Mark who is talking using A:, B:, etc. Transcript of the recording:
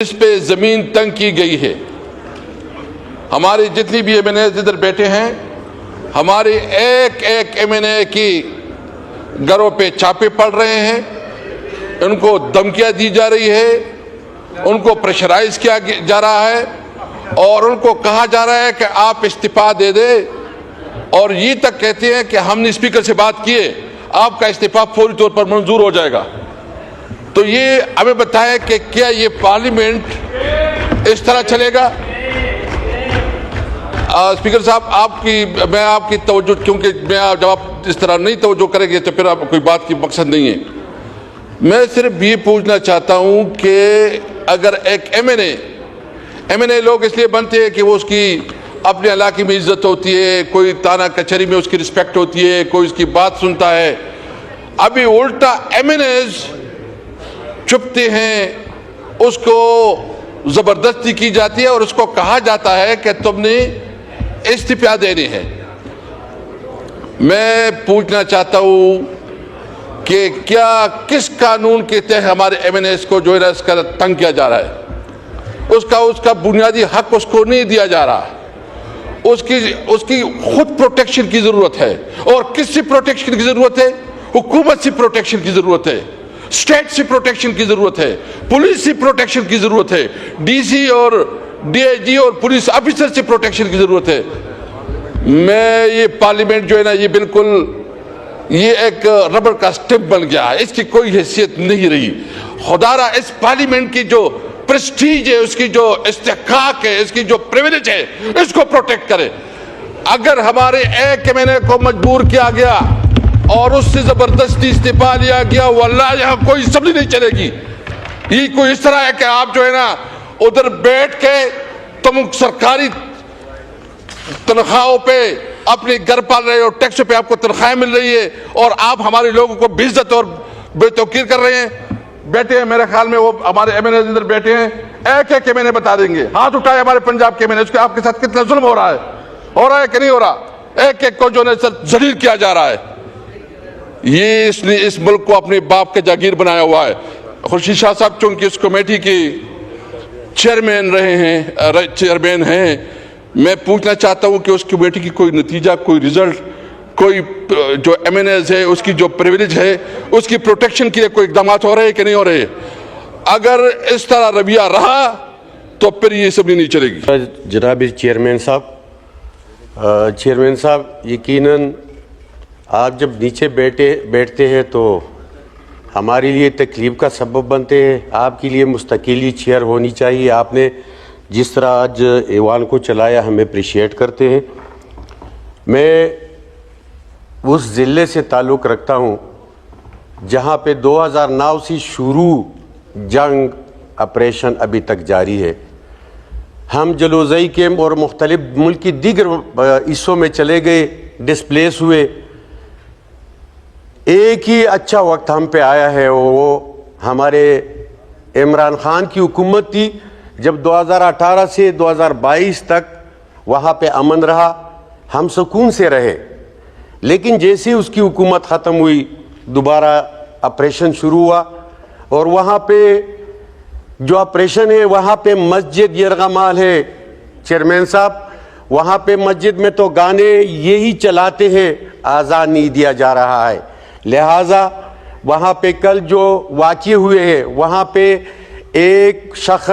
A: اس پہ زمین تنگ کی گئی ہے۔ ہماری جتنی بھی ایم این اے ادھر بیٹھے ہیں، ہمارے ایک ایک ایم این اے کی گھروں پہ چھاپے پڑ رہے ہیں، ان کو دھمکیاں دی جا رہی ہے، ان کو پریشرائز کیا جا رہا ہے اور ان کو کہا جا رہا ہے کہ آپ استعفیٰ دے دیں، اور یہ تک کہتے ہیں کہ ہم نے اسپیکر سے بات کیے، آپ کا استعفیٰ فوری طور پر منظور ہو جائے گا۔ تو یہ ہمیں بتائیں کہ کیا یہ پارلیمنٹ اس طرح چلے گا؟ اسپیکر صاحب، میں آپ کی توجہ، کیونکہ میں جب آپ اس طرح نہیں توجہ کریں گے تو پھر آپ کوئی بات کی مقصد نہیں ہے۔ میں صرف یہ پوچھنا چاہتا ہوں کہ اگر ایک ایم این اے لوگ اس لیے بنتے ہیں کہ وہ اس کی اپنے علاقے میں عزت ہوتی ہے، کوئی تانا کچہری میں اس کی رسپیکٹ ہوتی ہے، کوئی اس کی بات سنتا ہے، ابھی الٹا ایم این ایز چھپتے ہیں، اس کو زبردستی کی جاتی ہے اور اس کو کہا جاتا ہے کہ تم نے استعفیٰ دینے ہیں۔ میں پوچھنا چاہتا ہوں کہ کیا کس قانون کے تحت ہمارے ایم این ایز کو جو ہے اس کا تنگ کیا جا رہا ہے؟ اس کا بنیادی حق اس کو نہیں دیا جا رہا۔ اس کی خود پروٹیکشن کی ضرورت ہے، اور کس سے پروٹیکشن کی ضرورت ہے؟ حکومت سے پروٹیکشن کی ضرورت ہے، اسٹیٹ سے پروٹیکشن کی ضرورت ہے، پولیس سے پروٹیکشن کی ضرورت ہے، ڈی سی اور ڈی آئی جی اور پولیس آفیسر سے پروٹیکشن کی ضرورت ہے۔ میں یہ پارلیمنٹ جو ہے نا، یہ بالکل یہ ایک ربڑ کا اسٹمپ بن گیا ہے، اس کی کوئی حیثیت نہیں رہی۔ خدا را اس پارلیمنٹ کی جو پریسٹیج ہے، اس کی جو استحقاق ہے، اس کی جو پریویلیج ہے، اس کو پروٹیکٹ کرے۔ اگر ہمارے ایک ایم این اے کو مجبور کیا گیا اور اس سے زبردستی استعفیٰ لیا گیا، واللہ یہاں کوئی اسمبلی نہیں چلے گی۔ یہ کوئی اس طرح ہے کہ آپ جو ہے نا ادھر بیٹھ کے تم سرکاری تنخواہوں پہ اپنے گھر پال رہے ہو، ٹیکس پہ آپ کو تنخواہیں مل رہی ہے، اور آپ ہمارے لوگوں کو بے عزت اور بے توقیر کر رہے ہیں۔ بیٹھے ہیں، میرے خیال میں وہ ہمارے ایم این اے ادھر بیٹھے ہیں، ایک ایک ایم این اے بتا دیں گے، ہاتھ اٹھائے ہمارے پنجاب کے ایم این اے، اس کے آپ کے ساتھ کتنا ظلم ہو رہا ہے کہ نہیں ہو رہا؟ ایک ایک کو جو ہے ذلیل کیا جا رہا ہے۔ یہ اس نے اس ملک کو اپنے باپ کا جاگیر بنایا ہوا ہے۔ خورشید شاہ صاحب چونکہ اس کمیٹی کے چیئرمین ہیں، میں پوچھنا چاہتا ہوں کہ اس کمیٹی کی کوئی نتیجہ، کوئی ریزلٹ، کوئی جو ایم این ایز ہے اس کی جو پریویلیج ہے اس کی پروٹیکشن کے لیے کوئی اقدامات ہو رہے ہیں کہ نہیں ہو رہے؟ اگر اس طرح رویہ رہا تو پھر یہ اسمبلی نہیں چلے گی۔
B: جناب چیئرمین صاحب، یقیناً آپ جب نیچے بیٹھتے ہیں تو ہمارے لیے تکلیف کا سبب بنتے ہیں۔ آپ کے لیے مستقلی چیئر ہونی چاہیے۔ آپ نے جس طرح آج ایوان کو چلایا، ہم اپریشیٹ کرتے ہیں۔ میں اس ضلع سے تعلق رکھتا ہوں جہاں پہ 2009 سے شروع جنگ آپریشن ابھی تک جاری ہے۔ ہم جلوزئی کیمپ اور مختلف ملک کی دیگر حصوں میں چلے گئے، ڈسپلیس ہوئے۔ ایک ہی اچھا وقت ہم پہ آیا ہے، وہ ہمارے عمران خان کی حکومت تھی، جب 2018 سے 2022 تک وہاں پہ امن رہا، ہم سکون سے رہے۔ لیکن جیسے اس کی حکومت ختم ہوئی، دوبارہ آپریشن شروع ہوا، اور وہاں پہ جو آپریشن ہے، وہاں پہ مسجد یرغمال ہے چیئرمین صاحب، وہاں پہ مسجد میں تو گانے یہی چلاتے ہیں، آزان نہیں دیا جا رہا ہے۔ لہٰذا وہاں پہ کل جو واقعے ہوئے ہیں، وہاں پہ ایک شخص